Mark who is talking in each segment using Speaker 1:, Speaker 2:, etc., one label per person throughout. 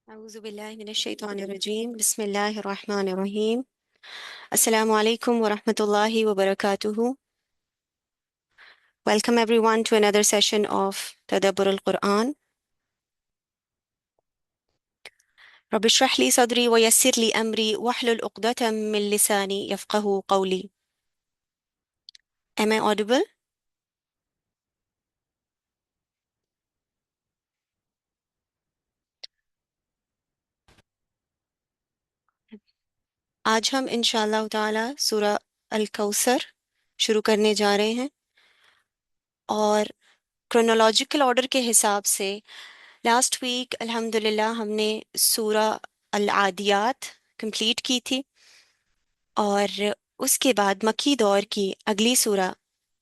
Speaker 1: أعوذ بالله من الشيطان الرجيم بسم الله الرحمن الرحيم السلام عليكم ورحمة الله وبركاته. Welcome everyone to another session of تدبر القرآن. رب اشرح لي صدري ويسر لي أمري واحلل عقدة من لساني يفقه قولي. Am I audible? आज हम इंशाअल्लाह ताला सूरा अल कौसर शुरू करने जा रहे हैं और क्रोनोलॉजिकल ऑर्डर के हिसाब से लास्ट वीक अल्हम्दुलिल्लाह हमने सूरा अल आदियात कंप्लीट की थी और उसके बाद मक्की दौर की अगली सूरा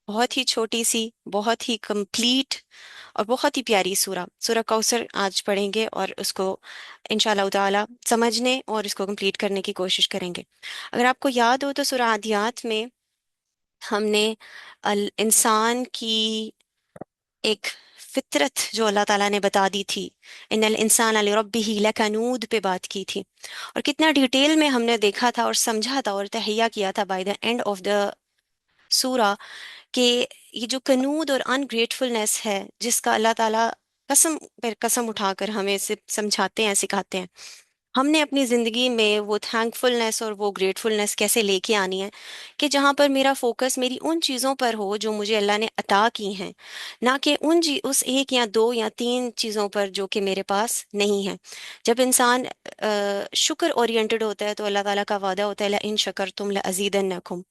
Speaker 1: बहुत ही छोटी सी, बहुत ही कंप्लीट और बहुत ही प्यारी सूरा सूरा कौसर आज पढ़ेंगे और उसको इंशाल्लाह ताला समझने और इसको कंप्लीट करने की कोशिश करेंगे। अगर आपको याद हो तो सूरा आदियात में हमने अल इंसान की एक फितरत जो अल्लाह ताला ने बता दी थी, इन्नल इंसान लिरब्बिही लकनूद पे बात की थी और कितना डिटेल में हमने देखा था और समझा था और तहैया किया था by the end of the सूरा कि ये जो कनूद और अनग्रेटफुलनेस है जिसका अल्लाह ताला कसम पर कसम उठाकर हमें समझाते हैं, सिखाते हैं, हमने अपनी ज़िंदगी में वो थैंकफुलनेस और वो ग्रेटफुलनेस कैसे लेके आनी है कि जहाँ पर मेरा फोकस मेरी उन चीज़ों पर हो जो मुझे अल्लाह ने अता की हैं, ना कि उस एक या दो या तीन चीज़ों पर जो कि मेरे पास नहीं है। जब इंसान शुक्र ओरिएंटेड होता है तो अल्लाह ताला का वादा होता है ला इन शकर तुम ला अजीदन्नकुम।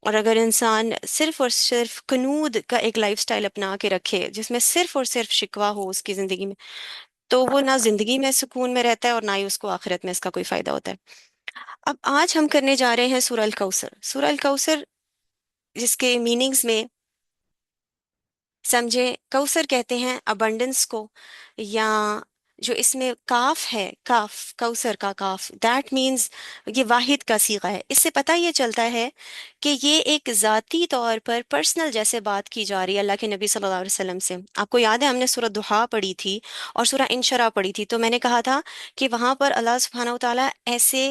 Speaker 1: और अगर इंसान सिर्फ और सिर्फ कनूद का एक लाइफस्टाइल अपना के रखे जिसमें सिर्फ और सिर्फ शिकवा हो उसकी जिंदगी में, तो वो ना जिंदगी में सुकून में रहता है और ना ही उसको आखिरत में इसका कोई फायदा होता है। अब आज हम करने जा रहे हैं सूरह अल कौसर। सूरह अल कौसर जिसके मीनिंग्स में समझे, कौसर कहते हैं अबंडेंस को, या जो इसमें काफ है, काफ कौसर का काफ, दैट मीन्स ये वाहिद का सीगा है। इससे पता ये चलता है कि ये एक ज़ाती तौर पर पर्सनल जैसे बात की जा रही है अल्लाह के नबी सल्लल्लाहु अलैहि वसल्लम से। आपको याद है हमने सूरह दुहा पढ़ी थी और सूरह इंशरा पढ़ी थी, तो मैंने कहा था कि वहां पर अल्लाह सुब्हानहू व तआला ऐसे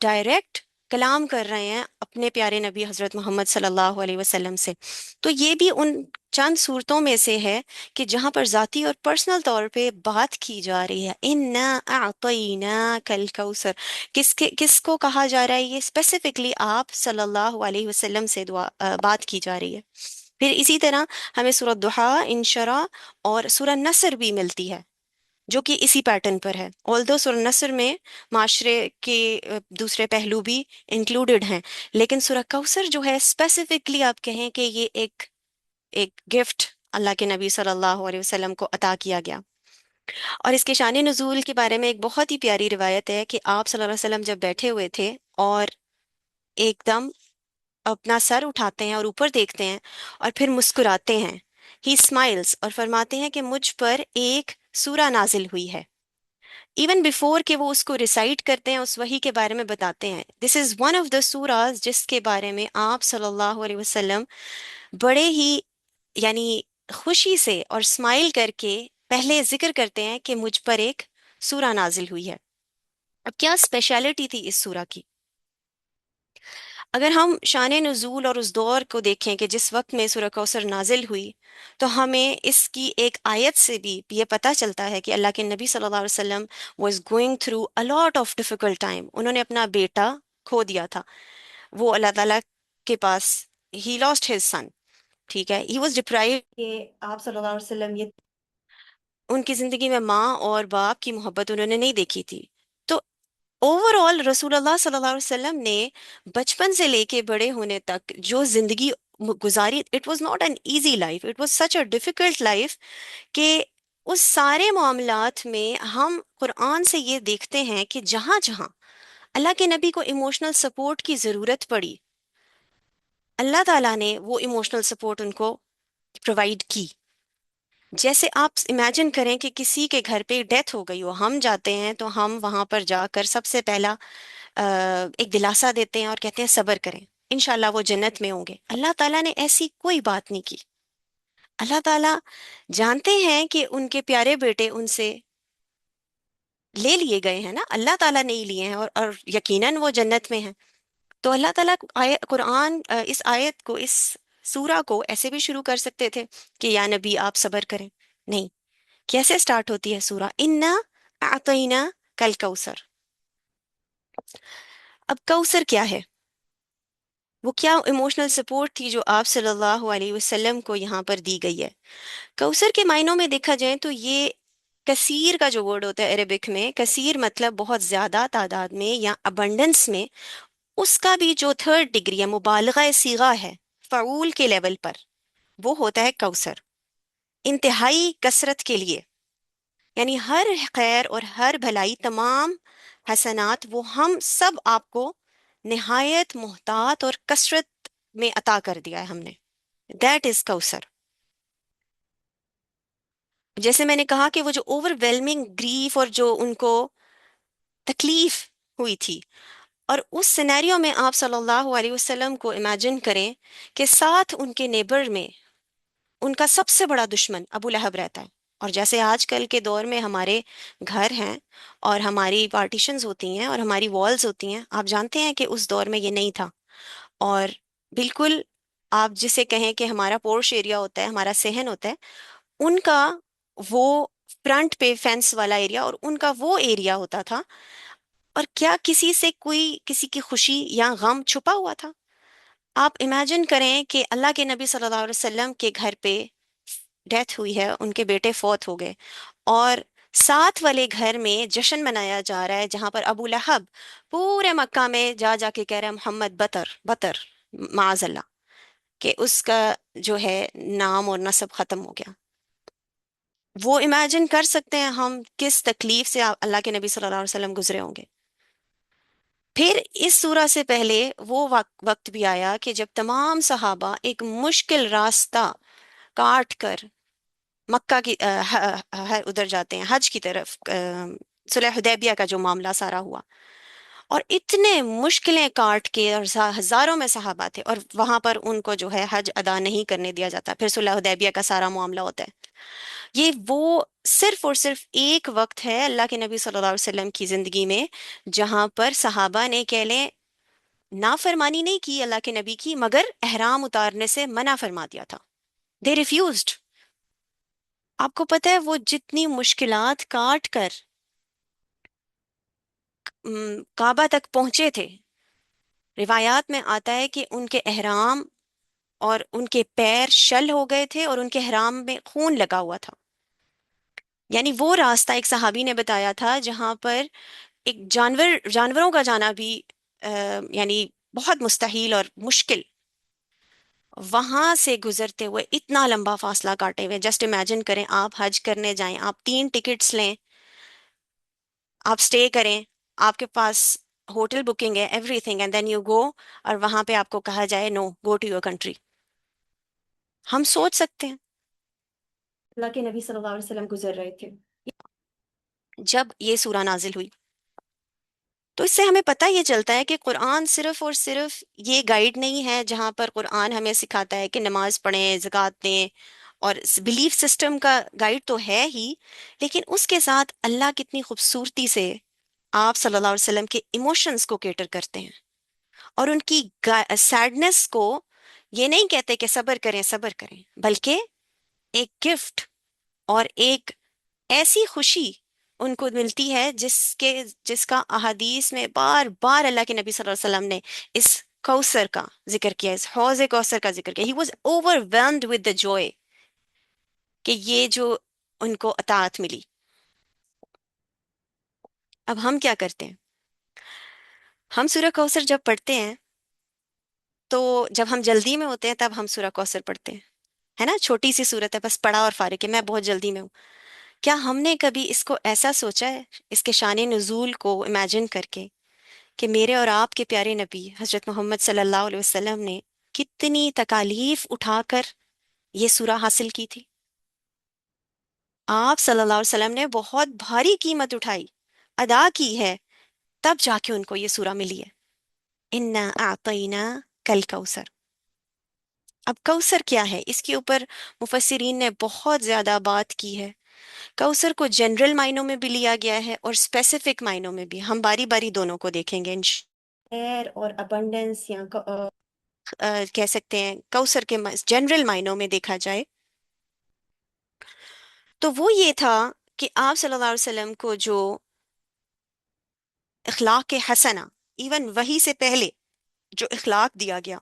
Speaker 1: डायरेक्ट कलाम कर रहे हैं अपने प्यारे नबी हजरत मोहम्मद सल्लल्लाहु अलैहि वसल्लम से। तो ये भी उन चंद सूरतों में से है कि जहां पर जाती और पर्सनल तौर पे बात की जा रही है। इन्ना अअतैना कल कौसर, किसको कहा जा रहा है? ये स्पेसिफिकली आप सल्लल्लाहु अलैहि वसल्लम से बात की जा रही है। फिर इसी तरह हमें सूरह दुहा, इंशरा और सूरह नसर भी मिलती है जो कि इसी पैटर्न पर है। ऑल्दो सूरह नसर में माशरे के दूसरे पहलू भी इंक्लूडेड हैं, लेकिन सूरह कौसर जो है स्पेसिफिकली आप कहें कि ये एक एक गिफ्ट अल्लाह के नबी सल्लल्लाहु अलैहि वसल्लम को अता किया गया। और इसके शान नुज़ूल के बारे में एक बहुत ही प्यारी रिवायत है कि आप सल्लल्लाहु अलैहि वसल्लम जब बैठे हुए थे और एकदम अपना सर उठाते हैं और ऊपर देखते हैं और फिर मुस्कुराते हैं, ही स्माइल्स, और फरमाते हैं कि मुझ पर एक सूरा नाजिल हुई है। इवन बिफोर कि वो उसको रिसाइट करते हैं, उस वही के बारे में बताते हैं, this is one of the Suraaj जिसके बारे में आप सल्लल्लाहु अलैहि वसल्लम बड़े ही, यानी खुशी से और स्माइल करके पहले जिक्र करते हैं कि मुझ पर एक सूरा नाजिल हुई है। अब क्या स्पेशलिटी थी इस सूरा की? अगर हम शान नुज़ूल और उस दौर को देखें कि जिस वक्त में सूरह कौसर नाजिल हुई, तो हमें इसकी एक आयत से भी ये पता चलता है कि अल्लाह के नबी सल्लल्लाहु अलैहि वसल्लम was going through a lot of difficult time. उन्होंने अपना बेटा खो दिया था, वो अल्लाह ताला के पास, ही लॉस्ट हिज सन, ठीक है, ही वाज डिप्राइव्ड कि आप सल्लल्लाहु अलैहि वसल्लम ये उनकी जिंदगी में माँ और बाप की मोहब्बत उन्होंने नहीं देखी थी। तो ओवरऑल रसूलुल्लाह सल्लल्लाहु अलैहि वसल्लम ने बचपन से लेके बड़े होने तक जो जिंदगी गुजारी, it was not an easy life, it was such a difficult life कि उस सारे मामलात में हम कुरान से ये देखते हैं कि जहां जहां अल्लाह के नबी को इमोशनल सपोर्ट की जरूरत पड़ी, अल्लाह ताला ने वो इमोशनल सपोर्ट उनको प्रोवाइड की। जैसे आप इमेजिन करें कि किसी के घर पे डेथ हो गई हो, हम जाते हैं तो हम वहां पर जाकर सबसे पहला एक दिलासा देते हैं और कहते हैं सब्र करें, इंशाल्लाह वो जन्नत में होंगे। अल्लाह ताला ने ऐसी कोई बात नहीं की। अल्लाह ताला जानते हैं कि उनके प्यारे बेटे उनसे لے لیے گئے ہیں نا، اللہ تعالیٰ نے ہی لیے ہیں، اور یقیناً وہ جنت میں ہیں۔ تو اللہ تعالیٰ قرآن اس آیت کو، اس سورہ کو ایسے بھی شروع کر سکتے تھے کہ یا نبی آپ صبر کریں، نہیں، کیسے سٹارٹ ہوتی ہے سورہ؟ انا اعطینا کل کوثر۔ اب کوثر کیا ہے؟ وہ کیا ایموشنل سپورٹ تھی جو آپ صلی اللہ علیہ وسلم کو یہاں پر دی گئی ہے؟ کوثر کے معنوں میں دیکھا جائے تو یہ کثیر کا جو ورڈ ہوتا ہے عربک میں، کثیر مطلب بہت زیادہ تعداد میں یا ابنڈنس میں، اس کا بھی جو تھرڈ ڈگری ہے، مبالغہ صیغہ ہے، فعول کے لیول پر، وہ ہوتا ہے کوثر، انتہائی کثرت کے لیے، یعنی ہر خیر اور ہر بھلائی، تمام حسنات وہ ہم سب آپ کو نہایت محتاط اور کثرت میں عطا کر دیا ہے ہم نے، دیٹ از کوثر۔ جیسے میں نے کہا کہ وہ جو اوور ویلمنگ گریف اور جو ان کو تکلیف ہوئی تھی، اور اس سینیریو میں آپ صلی اللہ علیہ وسلم کو امیجن کریں کہ ساتھ ان کے نیبر میں ان کا سب سے بڑا دشمن ابو لہب رہتا ہے، اور جیسے آج کل کے دور میں ہمارے گھر ہیں اور ہماری پارٹیشنز ہوتی ہیں اور ہماری والز ہوتی ہیں، آپ جانتے ہیں کہ اس دور میں یہ نہیں تھا، اور بالکل آپ جسے کہیں کہ ہمارا پورش ایریا ہوتا ہے، ہمارا صحن ہوتا ہے، ان کا وہ فرنٹ پہ فینس والا ایریا اور ان کا وہ ایریا ہوتا تھا، اور کیا کسی سے کوئی کسی کی خوشی یا غم چھپا ہوا تھا؟ آپ امیجن کریں کہ اللہ کے نبی صلی اللہ علیہ وسلم کے گھر پہ ڈیتھ ہوئی ہے، ان کے بیٹے فوت ہو گئے، اور ساتھ والے گھر میں جشن منایا جا رہا ہے جہاں پر ابو لہب پورے مکہ میں جا جا کے کہہ رہا ہے محمد بطر بطر، معاذ اللہ، کہ اس کا جو ہے نام اور نسب ختم ہو گیا۔ وہ امیجن کر سکتے ہیں ہم کس تکلیف سے اللہ کے نبی صلی اللہ علیہ وسلم گزرے ہوں گے۔ پھر اس سورہ سے پہلے وہ وقت بھی آیا کہ جب تمام صحابہ ایک مشکل راستہ کاٹ کر مکہ کی ادھر جاتے ہیں حج کی طرف، صلح حدیبیہ کا جو معاملہ سارا ہوا، اور اتنے مشکلیں کاٹ کے، اور ہزاروں میں صحابہ تھے، اور وہاں پر ان کو جو ہے حج ادا نہیں کرنے دیا جاتا، پھر صلح حدیبیہ کا سارا معاملہ ہوتا ہے۔ یہ وہ صرف اور صرف ایک وقت ہے اللہ کے نبی صلی اللہ علیہ وسلم کی زندگی میں جہاں پر صحابہ نے کہہ لیں نافرمانی نہیں کی اللہ کے نبی کی، مگر احرام اتارنے سے منع فرما دیا تھا، دے ریفیوزڈ۔ آپ کو پتہ ہے وہ جتنی مشکلات کاٹ کر کعبہ تک پہنچے تھے، روایات میں آتا ہے کہ ان کے احرام اور ان کے پیر شل ہو گئے تھے اور ان کے احرام میں خون لگا ہوا تھا، یعنی وہ راستہ ایک صحابی نے بتایا تھا جہاں پر ایک جانوروں کا جانا بھی یعنی بہت مستحیل اور مشکل، وہاں سے گزرتے ہوئے اتنا لمبا فاصلہ کاٹے ہوئے، جسٹ امیجن کریں آپ حج کرنے جائیں، آپ 3 ٹکٹس لیں، آپ سٹے کریں، آپ کے پاس ہوٹل بکنگ ہے، everything, and then you go, اور وہاں پہ آپ کو کہا جائے no go to your country. ہم سوچ سکتے ہیں اللہ کے نبی صلی اللہ علیہ وسلم گزر رہے تھے جب یہ سورہ نازل ہوئی۔ تو اس سے ہمیں پتہ یہ چلتا ہے کہ قرآن صرف اور صرف یہ گائیڈ نہیں ہے جہاں پر قرآن ہمیں سکھاتا ہے کہ نماز پڑھیں، زکوٰۃ دیں، اور بلیف سسٹم کا گائیڈ تو ہے ہی، لیکن اس کے ساتھ اللہ کتنی خوبصورتی سے آپ صلی اللہ علیہ وسلم کے ایموشنز کو کیٹر کرتے ہیں، اور ان کی سیڈنس کو یہ نہیں کہتے کہ صبر کریں صبر کریں، بلکہ ایک گفٹ اور ایک ایسی خوشی ان کو ملتی ہے جس کا احادیث میں بار بار اللہ کے نبی صلی اللہ علیہ وسلم نے اس کوثر کا ذکر کیا، اس حوض کوثر کا ذکر کیا۔ He was over whelmed with the joy کہ یہ جو ان کو اطاعت ملی۔ اب ہم کیا کرتے ہیں؟ ہم سورہ کوثر جب پڑھتے ہیں تو جب ہم جلدی میں ہوتے ہیں تب ہم سورہ کوثر پڑھتے ہیں، ہے نا، چھوٹی سی صورت ہے، بس پڑھا اور فارغ ہے، میں بہت جلدی میں ہوں۔ کیا ہم نے کبھی اس کو ایسا سوچا ہے، اس کے شان نزول کو امیجن کر کے، کہ میرے اور آپ کے پیارے نبی حضرت محمد صلی اللہ علیہ وسلم نے کتنی تکالیف اٹھا کر یہ سورہ حاصل کی تھی؟ آپ صلی اللہ علیہ وسلم نے بہت بھاری قیمت اٹھائی، ادا کی ہے، تب جا کے ان کو یہ سورہ ملی ہے، انا اعطینا کل کوثر۔ اب کوثر کیا ہے، اس کے اوپر مفسرین نے بہت زیادہ بات کی ہے، काउसर को जनरल मायनों में भी लिया गया है और स्पेसिफिक मायनों में भी। हम बारी बारी दोनों को देखेंगे खैर और अबंडेंस या कह सकते हैं काउसर के जनरल मायनों में देखा जाए तो वो ये था कि आप सल्लल्लाहु अलैहि वसल्लम को जो इखलाक के हसना, इवन वही से पहले जो इखलाक दिया गया,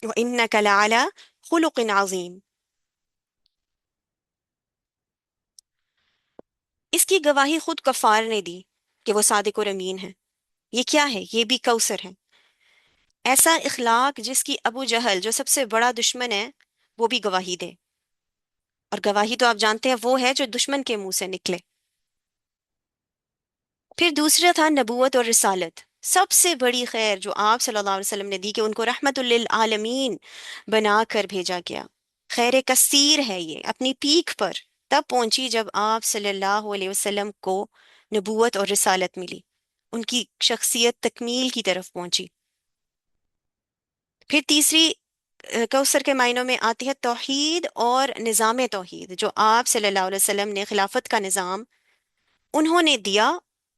Speaker 1: व इन्नका लअला खुलुकिन अज़ीम, इसकी गवाही खुद गफ्फार ने दी कि वो सादिक और अमीन है। ये क्या है? ये भी कौसर है। ऐसा इखलाक जिसकी अबू जहल जो सबसे बड़ा दुश्मन है वो भी गवाही दे। और गवाही तो आप जानते हैं वो है जो दुश्मन के मुंह से निकले। फिर दूसरा था नबूवत और रिसालत, सबसे बड़ी खैर जो आप सल्लल्लाहु अलैहि वसल्लम ने दी कि उनको रहमतुल लिल आलमीन बना कर भेजा गया। खैर कसीर है ये, अपनी पीक पर तब पहुंची जब आप सल्लल्लाहु अलैहि वसल्लम को नबूवत और रिसालत मिली, उनकी शख्सियत तकमील की तरफ पहुंची। फिर तीसरी कौसर के मायनों में आती है तौहीद और निज़ाम तौहीद, जो आप सल्लल्लाहु अलैहि वसल्लम ने खिलाफत का निज़ाम उन्होंने दिया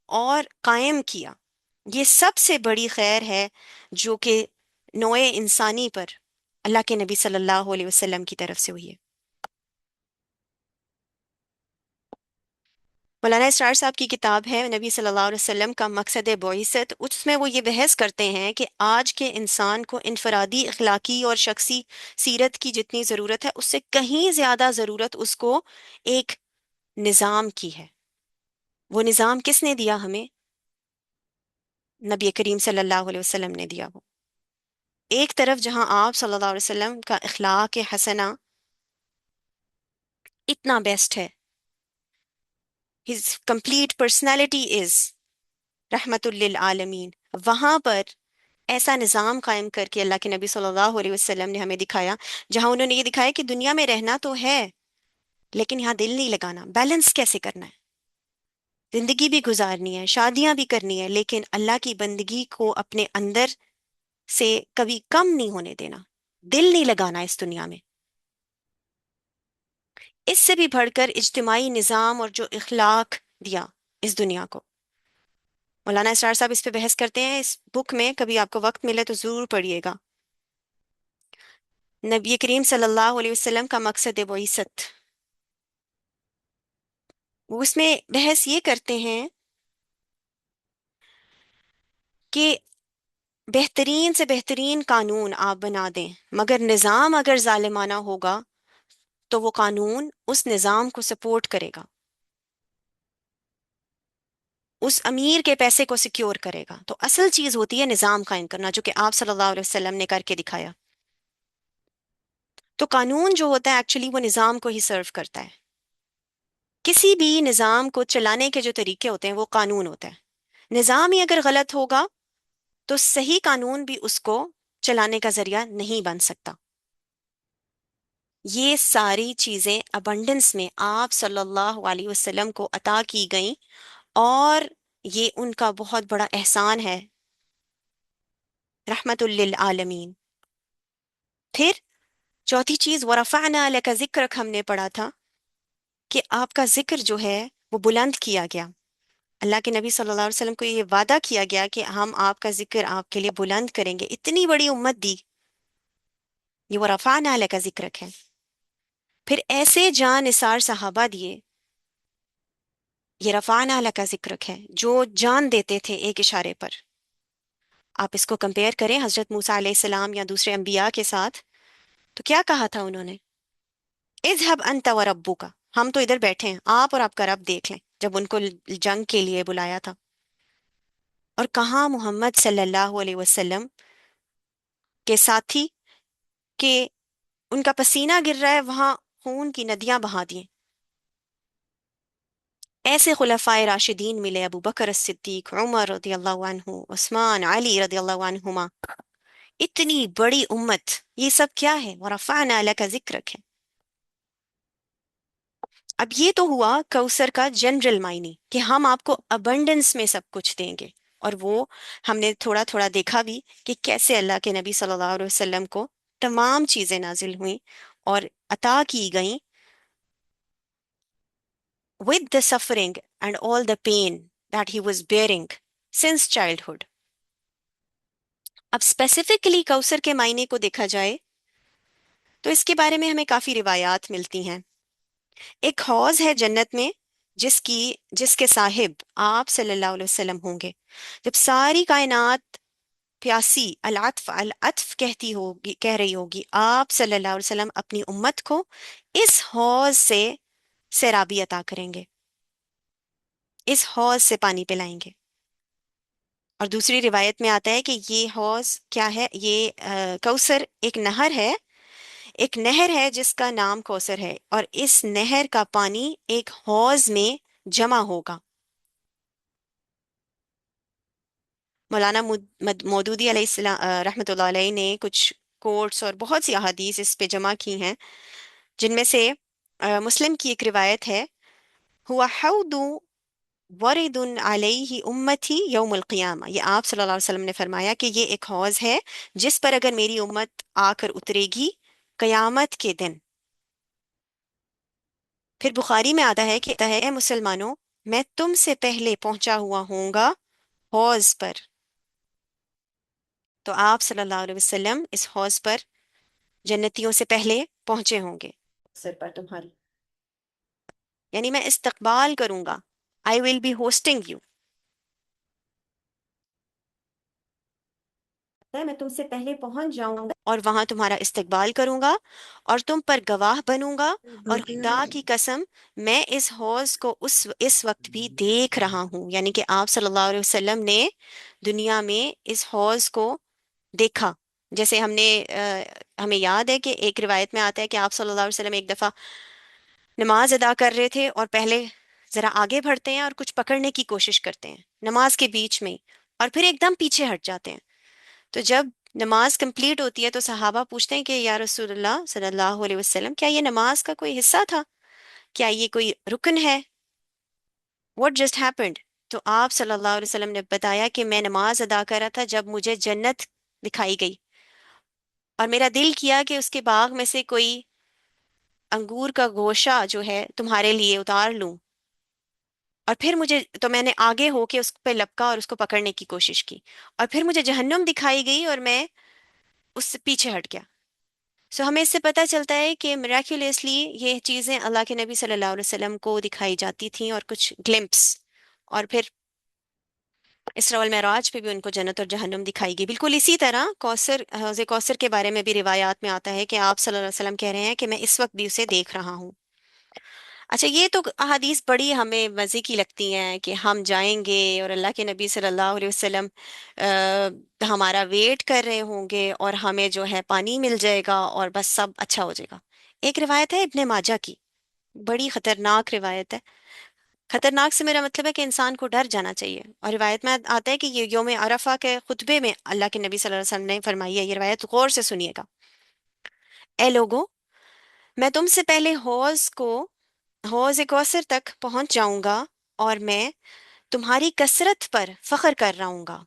Speaker 1: और कायम किया। ये सबसे बड़ी खैर है जो कि नोए इंसानी पर अल्लाह के नबी सल्लल्लाहु अलैहि वसल्लम की तरफ से हुई है। मौलाना इसरार साहब की किताब है नबी सल्लल्लाहु अलैहि वसल्लम का मकसद बोइसत, उसमें वो ये बहस करते हैं कि आज के इंसान को इनफरादी अखलाकी और शख्सी सीरत की जितनी ज़रूरत है उससे कहीं ज़्यादा ज़रूरत उसको एक निज़ाम की है। वो निज़ाम किसने दिया हमें? नबी करीम सल्लल्लाहु अलैहि वसल्लम ने दिया। वो एक तरफ जहां आप सल्लल्लाहु अलैहि वसल्लम का इखलाक हसना इतना बेस्ट है, हिज कंप्लीट पर्सनालिटी इज रहमतुल लिल आलमीन, वहां पर ऐसा निज़ाम कायम करके अल्लाह के नबी सल्लल्लाहु अलैहि वसल्लम ने हमें दिखाया, जहां उन्होंने ये दिखाया कि दुनिया में रहना तो है लेकिन यहाँ दिल नहीं लगाना, बैलेंस कैसे करना है। जिंदगी भी गुजारनी है, शादियां भी करनी है, लेकिन अल्लाह की बंदगी को अपने अंदर से कभी कम नहीं होने देना, दिल नहीं लगाना इस दुनिया में। इससे भी बढ़कर इज्तिमाई निज़ाम और जो इखलाक दिया इस दुनिया को। मौलाना इसरार साहब इस पे बहस करते हैं इस बुक में, कभी आपको वक्त मिले तो जरूर पढ़िएगा। नबी करीम सल्लल्लाहु अलैहि वसल्लम का मकसद बुइसत, वो उसमें बहस ये करते हैं कि बेहतरीन से बेहतरीन कानून आप बना दें, मगर निज़ाम अगर जालिमाना होगा तो वो कानून उस निज़ाम को सपोर्ट करेगा, उस अमीर के पैसे को सिक्योर करेगा। तो असल चीज होती है निज़ाम कायम करना, जो कि आप सल्लल्लाहु अलैहि वसल्लम ने करके दिखाया। तो कानून जो होता है एक्चुअली वो निज़ाम को ही सर्व करता है। किसी भी निज़ाम को चलाने के जो तरीके होते हैं वो कानून होता है। निज़ाम ही अगर गलत होगा तो सही कानून भी उसको चलाने का जरिया नहीं बन सकता। ये सारी चीजें अबंडेंस में आप सल्लल्लाहु अलैहि वसल्लम को अता की गई और ये उनका बहुत बड़ा एहसान है, रहमतुल लिल आलमीन। फिर चौथी चीज वरफअना लका जिक्रक, हमने पढ़ा था कि आपका जिक्र जो है वो बुलंद किया गया। अल्लाह के नबी सल्लल्लाहु अलैहि वसल्लम को ये वादा किया गया कि हम आपका जिक्र आपके लिए बुलंद करेंगे। इतनी बड़ी उम्मत दी, ये वरफअना लका जिक्रक है। फिर ऐसे जान निसार सहाबा दिए, ये रफाना लका जिक्रक है, जो जान देते थे एक इशारे पर। आप इसको कंपेयर करें हजरत मूसा अलैहिस्सलाम या दूसरे अंबिया के साथ, तो क्या कहा था उन्होंने? इज़हब अंत व रब्बुका, हम तो इधर बैठे हैं, आप और आपका रब देख लें, जब उनको जंग के लिए बुलाया था। और कहा मोहम्मद सल्लल्लाहु अलैहि वसल्लम के साथी के उनका पसीना गिर रहा है, वहां खून की नदियां बहा दी। ऐसे खुलफाए राशिदीन मिले, अबू बकर सिद्दीक, उमर रदियल्लाहु अन्हु, उस्मान, अली रदियल्लाहु अन्हुमा। इतनी बड़ी उम्मत, ये सब क्या है? वरफअना लका जिक्रक है। अब ये तो हुआ कौसर का जनरल मायनी कि हम आपको अबंडेंस में सब कुछ देंगे। और वो हमने थोड़ा थोड़ा देखा भी कि कैसे अल्लाह के नबी सल्लल्लाहु अलैहि वसल्लम को तमाम चीजें नाजिल हुई और अता की गई with the suffering and all the pain that he was bearing since childhood. अब स्पेसिफिकली कौसर के मायने को देखा जाए तो इसके बारे में हमें काफी रिवायात मिलती हैं। एक हौज है जन्नत में जिसकी जिसके साहिब आप सल्लल्लाहु अलैहि वसल्लम होंगे। जब सारी कायनात प्यासी अल अत्फ कहती होगी, कह रही होगी, आप सल्लल्लाहु अलैहि वसल्लम अपनी उम्मत को इस हौज से सैराबी अता करेंगे, इस हौज से पानी पिलाएंगे। और दूसरी रिवायत में आता है कि ये हौज क्या है, ये कौसर एक नहर है, एक नहर है जिसका नाम कौसर है, और इस नहर का पानी एक हौज में जमा होगा। मौलाना मौदूदी रहमतुल्लाह अलैह ने कुछ कोट्स और बहुत सी अहादीस इस पे जमा की हैं, जिनमें से मुस्लिम की एक रिवायत है, हुआ हौदु वरिदुन अलैहि उम्मती यौमुल क़ियामा। ये आप सल्लल्लाहु अलैहि वसल्लम ने फरमाया कि ये एक हौज है जिस पर अगर मेरी उम्मत आकर उतरेगी कयामत के दिन। फिर बुखारी में आता है कि कहता है, "ए मुसलमानों, मैं तुमसे पहले पहुंचा हुआ होऊंगा हौज पर।" तो आप सल्लल्लाहु अलैहि वसल्लम इस हौज पर जन्नतियों से पहले पहुंचे होंगे। सर पर तुम्हारी, यानी मैं इस्तकबाल करूंगा, I will be hosting you, मैं तुमसे पहले पहुंच जाऊंगा और वहां तुम्हारा इस्तकबाल करूंगा और तुम पर गवाह बनूंगा। और खुदा की कसम, मैं इस हौज को उस इस वक्त भी देख रहा हूं, यानी कि आप सल्लल्लाहु अलैहि वसल्लम ने दुनिया में इस हौज को देखा। जैसे हमें याद है कि एक रिवायत में आता है कि आप सल्लल्लाहु अलैहि वसल्लम एक दफा नमाज अदा कर रहे थे और पहले जरा आगे बढ़ते हैं और कुछ पकड़ने की कोशिश करते हैं नमाज के बीच में ही, और फिर एकदम पीछे हट जाते हैं। तो जब नमाज कंप्लीट होती है तो सहाबा पूछते हैं कि या रसूलुल्लाह सल्लल्लाहु अलैहि वसल्लम, क्या ये नमाज का कोई हिस्सा था, क्या ये कोई रुकन है, व्हाट जस्ट हैपेंड? तो आप सल्लल्लाहु अलैहि वसल्लम ने बताया कि मैं नमाज अदा कर रहा था जब मुझे जन्नत दिखाई गई और मेरा दिल किया कि उसके बाग में से कोई अंगूर का गोशा जो है तुम्हारे लिए उतार लूं। और फिर मुझे तो मैंने आगे होके उस पे लपका और उसको पकड़ने की कोशिश की, और फिर मुझे जहन्नुम दिखाई गई और मैं उससे पीछे हट गया। सो हमें इससे पता चलता है कि मिराक्युलसली ये चीज़ें अल्लाह के नबी सल्लल्लाहु अलैहि वसल्लम को दिखाई जाती थीं, और कुछ ग्लिम्प्स, और फिर इसरा वल मेराज पे भी उनको जन्नत और जहन्नुम दिखाई गई। बिल्कुल इसी तरह कौसर, हौज़ कौसर के बारे में भी रिवायात में आता है कि आप सल्लल्लाहु अलैहि वसल्लम कह रहे हैं कि मैं इस वक्त भी उसे देख रहा हूँ। अच्छा, ये तो अहादीस बड़ी हमें मज़े की लगती हैं कि हम जाएंगे और अल्लाह के नबी सल्लल्लाहु अलैहि वसल्लम हमारा वेट कर रहे होंगे और हमें जो है पानी मिल जाएगा और बस सब अच्छा हो जाएगा। एक रिवायत है इब्ने माजा की, बड़ी खतरनाक रिवायत है। खतरनाक से मेरा मतलब है कि इंसान को डर जाना चाहिए। और रिवायत में आता है कि ये योम अरफा के खुतबे में अल्लाह के नबी सल्लल्लाहु अलैहि वसल्लम ने फरमाई है, ये रिवायत गौर से सुनिएगा। ए लोगो, मैं तुमसे पहले हौज कौसर तक पहुंच जाऊंगा और मैं तुम्हारी कसरत पर फख्र कर रहा हूंगा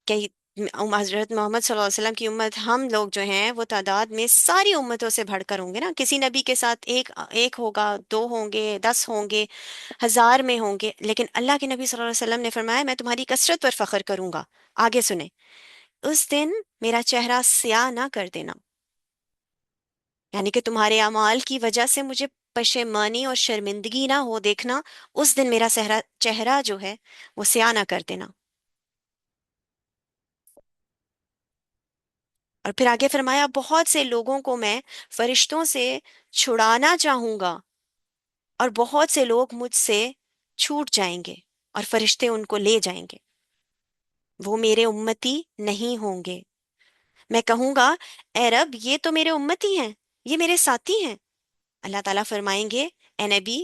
Speaker 1: कि हजरत मोहम्मद सल्लल्लाहु अलैहि वसल्लम की उम्मत, हम लोग जो हैं वो तादाद में सारी उम्मतों से बढ़कर होंगे ना। किसी नबी के साथ एक एक होगा, दो होंगे, 10 होंगे, हजार में होंगे, लेकिन अल्लाह के नबी सल्लल्लाहु अलैहि वसल्लम ने फरमाया मैं तुम्हारी कसरत पर फख्र करूंगा। आगे सुने, उस दिन मेरा चेहरा स्याह ना कर देना, यानी कि तुम्हारे अमाल की वजह से मुझे पशेमानी और शर्मिंदगी ना हो देखना। उस दिन मेरा सहरा चेहरा जो है वो स्याह ना कर देना। और फिर आगे फरमाया, बहुत से लोगों को मैं फरिश्तों से छुड़ाना चाहूंगा और बहुत से लोग मुझसे छूट जाएंगे और फरिश्ते उनको ले जाएंगे, वो मेरे उम्मती नहीं होंगे। मैं कहूंगा, ए रब, ये तो मेरे उम्मती हैं, ये मेरे साथी हैं। अल्लाह ताला फरमाएंगे, ए नबी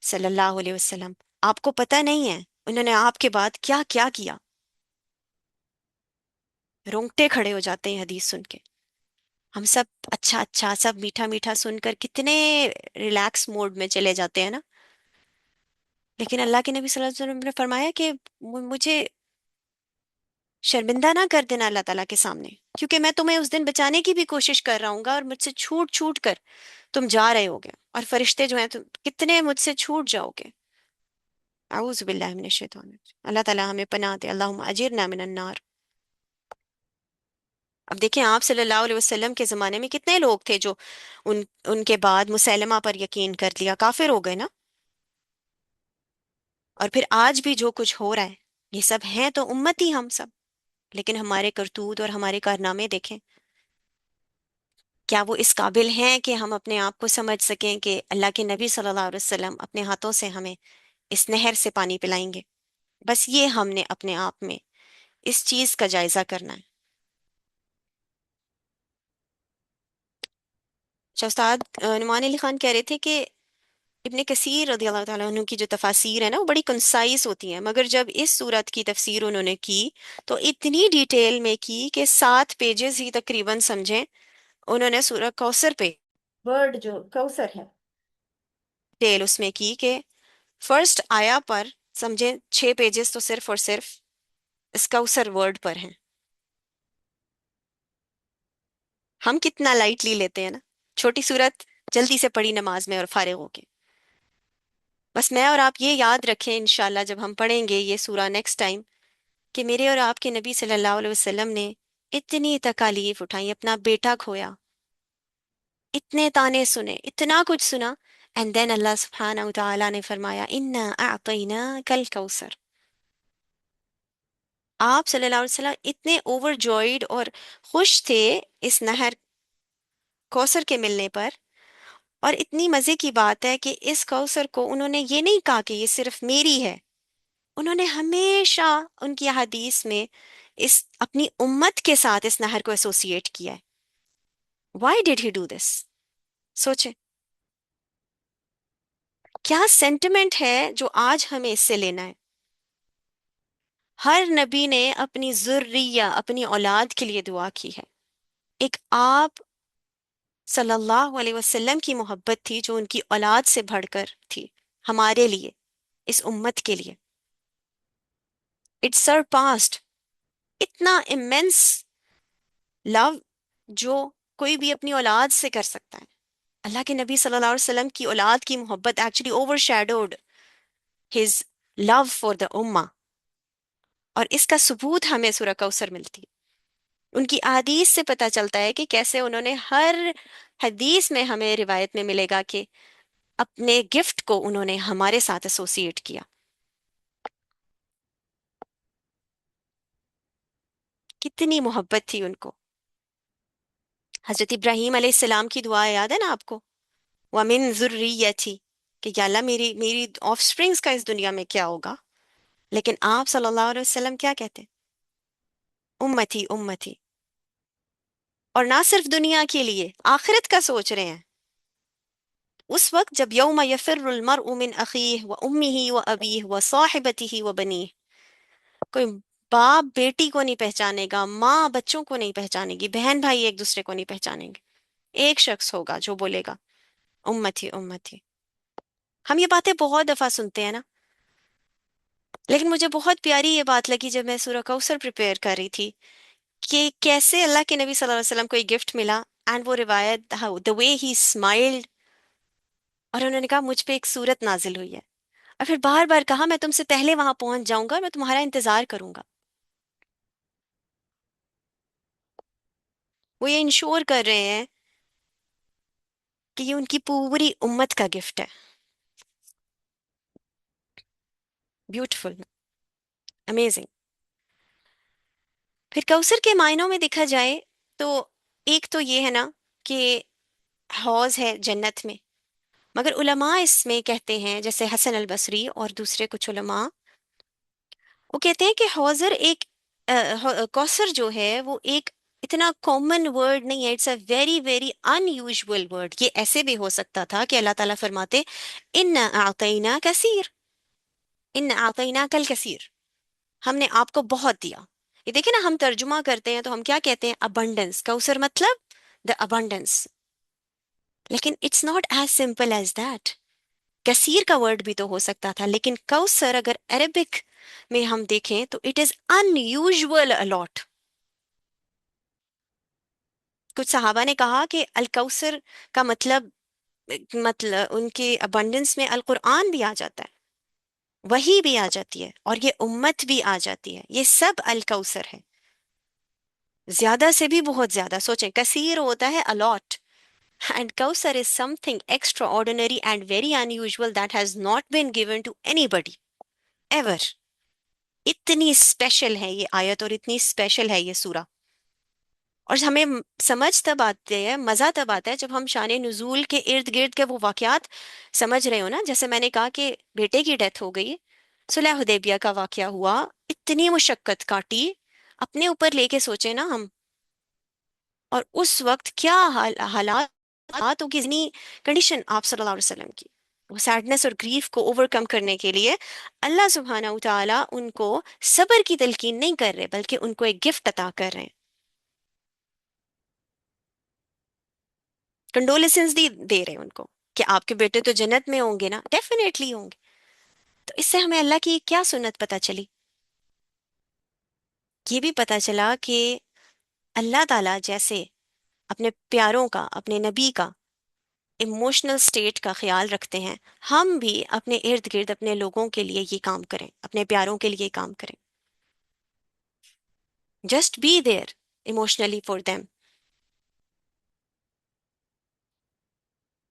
Speaker 1: सल्लल्लाहु अलैहि वसल्लम, आपको पता नहीं है उन्होंने आपके बाद क्या क्या किया। रोंगटे खड़े हो जाते हैं हदीस सुन के। हम सब अच्छा अच्छा, सब मीठा मीठा सुनकर कितने रिलैक्स मोड में चले जाते हैं ना। लेकिन अल्लाह के नबी सल्लल्लाहु अलैहि वसल्लम ने फरमाया कि मुझे शर्मिंदा ना कर देना अल्लाह ताला के सामने, क्योंकि मैं तुम्हें उस दिन बचाने की भी कोशिश कर रहा हूँ और मुझसे छूट छूट कर तुम जा रहे होगे। और फरिश्ते जो हैं तो कितने मुझसे छूट जाओगे। आऊज़ बिल्लाहि मिनश शैतानिर रजीम। अल्लाह ताला हमें पनाह दे, अल्लाहुम्मा अजिरना मिनन नार। अब देखें, आप सल्लल्लाहु अलैहि वसल्लम के ज़माने में कितने लोग थे जो उनके बाद मुसैलमा पर यकीन कर लिया, काफिर हो गए ना। और फिर आज भी जो कुछ हो रहा है, ये सब हैं तो उम्मत ही हम सब, लेकिन हमारे करतूत और हमारे कारनामे देखें। क्या वो इस काबिल हैं कि हम अपने आप को समझ सकें कि अल्लाह के नबी सल्लल्लाहु अलैहि वसल्लम अपने हाथों से हमें इस नहर से पानी पिलाएंगे? बस ये हमने अपने आप में इस चीज का जायजा करना है। अच्छा उस्ताद, नुमान अली खान कह रहे थे कि इब्ने कसीर रदी अल्लाह ताला अन्हु की जो तफासीर है ना, वो बड़ी कंसाइज होती हैं, मगर जब इस सूरत की तफसीर उन्होंने की तो इतनी डिटेल में की कि 7 पेजेस ही तकरीबन समझें उन्होंने सूरह कौसर पे, वर्ड जो कौसर है, डिटेल उसमें की कि फर्स्ट आया पर समझें 6 पेजेस तो सिर्फ और सिर्फ इस कौसर वर्ड पर हैं। हम कितना लाइटली लेते हैं ना, छोटी सूरत, जल्दी से पढ़ी नमाज में और फारिग हो गए। बस मैं और आप ये याद रखें इंशाल्लाह जब हम पढ़ेंगे ये सूरा नेक्स्ट टाइम, कि मेरे और आपके नबी सल्लल्लाहु अलैहि वसल्लम ने इतनी तकालीफ उठाई, अपना बेटा खोया, इतने ताने सुने, इतना कुछ सुना, एंड देन अल्लाह सुब्हानहू व तआला ने फरमाया इन्ना अअतैना कल कौसर। आप सल्लल्लाहु अलैहि वसल्लम इतने ओवरजॉयड और खुश थे इस नहर कौसर के मिलने पर। और इतनी मजे की बात है कि इस कौसर को उन्होंने ये नहीं कहा कि ये सिर्फ मेरी है, उन्होंने हमेशा उनकी हदीस में इस अपनी उम्मत के साथ इस नहर को एसोसिएट किया है। Why did he do this? सोचे क्या सेंटिमेंट है जो आज हमें इससे लेना है। हर नबी ने अपनी जुर्रिया, अपनी औलाद के लिए दुआ की है। एक आप सल्लल्लाहु अलैहि वसल्लम की मोहब्बत थी जो उनकी औलाद से बढ़कर थी हमारे लिए, इस उम्मत के लिए। इट्स सरपास्ट, इतना इमेंस लव जो कोई भी अपनी औलाद से कर सकता है। अल्लाह के नबी सल्लल्लाहु अलैहि वसल्लम की औलाद की मोहब्बत actually overshadowed his love for the उम्मा। और इसका सबूत हमें सूरह कौसर मिलती है। उनकी अहादीस से पता चलता है कि कैसे उन्होंने हर हदीस में, हमें रिवायत में मिलेगा कि अपने गिफ्ट को उन्होंने हमारे साथ एसोसिएट किया। कितनी मोहब्बत थी उनको। हजरत इब्राहीम अलैहिस्सलाम की दुआ याद है ना आपको? वमिन जुर्रियती, कि या अल्लाह मेरी मेरी ऑफस्प्रिंग्स का इस दुनिया में क्या होगा। लेकिन आप सल्लल्लाहु अलैहि वसल्लम क्या कहते हैं? उम्मती उम्मती। और ना सिर्फ दुनिया के लिए, आखिरत का सोच रहे हैं। उस वक्त जब यौम यफिर्रुल मरउ मिन अखीह व उम्मिही व अबीह व साहिबतिही व बनीह, कोई बाप बेटी को नहीं पहचानेगा, माँ बच्चों को नहीं पहचानेगी, बहन भाई एक दूसरे को नहीं पहचानेंगे। एक शख्स होगा जो बोलेगा उम्मती उम्मती। हम ये बातें बहुत दफा सुनते हैं ना, लेकिन मुझे बहुत प्यारी ये बात लगी जब मैं सूरह कौसर प्रिपेयर कर रही थी, कि कैसे अल्लाह के नबी सल्लल्लाहु अलैहि वसल्लम को एक गिफ्ट मिला। एंड वो रिवायत, how the way he smiled, और उन्होंने कहा मुझ पे एक सूरत नाजिल हुई है। और फिर बार बार कहा मैं तुमसे पहले वहां पहुंच जाऊंगा और मैं तुम्हारा इंतजार करूंगा। वो ये इंश्योर कर रहे हैं कि ये उनकी पूरी उम्मत का गिफ्ट है। Beautiful, amazing. फिर कौसर के मायनों में देखा जाए तो एक तो ये है ना कि हौज है जन्नत में, मगर उलमा इसमें कहते हैं, जैसे हसन अल बसरी और दूसरे कुछ उलमा, वो कहते हैं कि हौजर एक कौसर जो है वो एक इतना कॉमन वर्ड नहीं है। It's a very very unusual word. ये ऐसे भी हो सकता था कि अल्लाह ताला फरमाते इन्ना आतैना कसीर, इन्ना आतैना कल कसीर, हमने आपको बहुत दिया। ये देखिए ना, हम तर्जुमा करते हैं तो हम क्या कहते हैं? अबंडेंस। कौसर मतलब द अबंडेंस। लेकिन it's not as simple as that. कसीर का वर्ड भी तो हो सकता था, लेकिन कौसर अगर अरबिक में हम देखें तो इट इज अनयूजुअल अलॉट। कुछ सहाबा ने कहा कि अल कौसर का मतलब مطلب ان کے ابنڈنس میں القرآن بھی آ جاتا ہے، وہی بھی آ جاتی ہے، اور یہ امت بھی آ جاتی ہے، یہ سب الکوثر ہے، زیادہ سے بھی بہت زیادہ، سوچیں کثیر ہوتا ہے allot, and Kausar is something extraordinary and very unusual that has not been given to anybody ever. اتنی اسپیشل ہے یہ آیت اور اتنی اسپیشل ہے یہ سورہ، اور ہمیں سمجھ تب آتے ہے، مزہ تب آتا ہے جب ہم شان نزول کے ارد گرد کے وہ واقعات سمجھ رہے ہو نا، جیسے میں نے کہا کہ بیٹے کی ڈیتھ ہو گئی، صلح حدیبیہ کا واقعہ ہوا، اتنی مشقت کاٹی، اپنے اوپر لے کے سوچے نا ہم، اور اس وقت کیا حالات ہوگی، اتنی کنڈیشن آپ صلی اللہ علیہ وسلم کی، وہ سیڈنس اور گریف کو اوور کم کرنے کے لیے اللہ سبحانہ و تعالیٰ ان کو صبر کی تلقین نہیں کر رہے، بلکہ ان کو ایک گفٹ عطا کر رہے ہیں، کنڈولیسنس دے رہے ہیں ان کو کہ آپ کے بیٹے تو جنت میں ہوں گے نا، ڈیفینیٹلی ہوں گے۔ تو اس سے ہمیں اللہ کی کیا سنت پتہ چلی؟ یہ بھی پتہ چلا کہ اللہ تعالیٰ جیسے اپنے پیاروں کا، اپنے نبی کا ایموشنل سٹیٹ کا خیال رکھتے ہیں، ہم بھی اپنے ارد گرد اپنے لوگوں کے لیے یہ کام کریں، اپنے پیاروں کے لیے یہ کام کریں، just be there emotionally for them.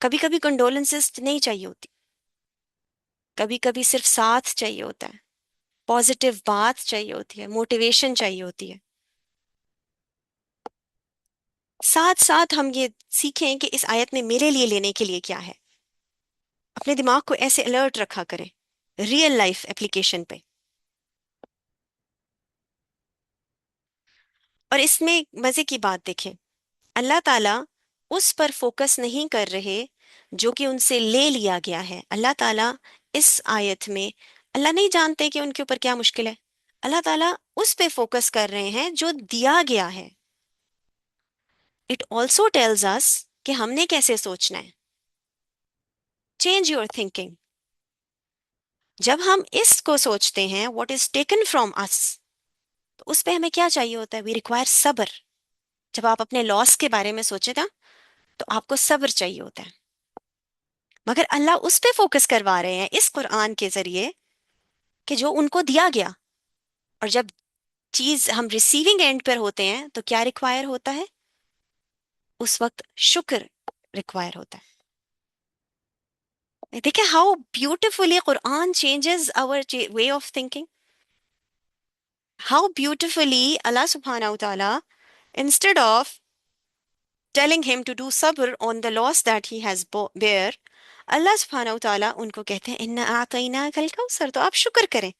Speaker 1: کبھی کبھی کنڈولنسز نہیں چاہیے ہوتی، کبھی کبھی صرف ساتھ چاہیے ہوتا ہے، پازیٹیو بات چاہیے ہوتی ہے، موٹیویشن چاہیے ہوتی ہے۔ ساتھ ساتھ ہم یہ سیکھیں کہ اس آیت میں میرے لیے لینے کے لیے کیا ہے، اپنے دماغ کو ایسے الرٹ رکھا کریں ریئل لائف اپلیکیشن پہ۔ اور اس میں مزے کی بات دیکھیں، اللہ تعالیٰ اس پر فوکس نہیں کر رہے جو کہ ان سے لے لیا گیا ہے، اللہ تعالیٰ اس آیت میں، اللہ نہیں جانتے کہ ان کے اوپر کیا مشکل ہے، اللہ تعالیٰ اس پہ فوکس کر رہے ہیں جو دیا گیا ہے۔ اٹ آلسو ٹیلز اس کہ ہم نے کیسے سوچنا ہے، چینج یور تھنکنگ۔ جب ہم اس کو سوچتے ہیں واٹ از ٹیکن فرام اس، تو اس پہ ہمیں کیا چاہیے ہوتا ہے؟ وی ریکوائر صبر۔ جب آپ اپنے لاس کے بارے میں سوچے نا، تو آپ کو صبر چاہیے ہوتا ہے، مگر اللہ اس پہ فوکس کروا رہے ہیں اس قرآن کے ذریعے کہ جو ان کو دیا گیا، اور جب چیز ہم ریسیونگ اینڈ پر ہوتے ہیں تو کیا ریکوائر ہوتا ہے؟ اس وقت شکر ریکوائر ہوتا ہے۔ دیکھیں ہاؤ بیوٹیفلی قرآن changes our way of thinking, how beautifully اللہ سبحانہ و تعالیٰ instead of telling him to do sabr on the loss that he has bear، اللہ سبحانہ و تعالیٰ ان کو کہتے ہیں اِنَّا أَعْطَيْنَاكَ الْكَوْثَرَ، تو آپ شکر کریں،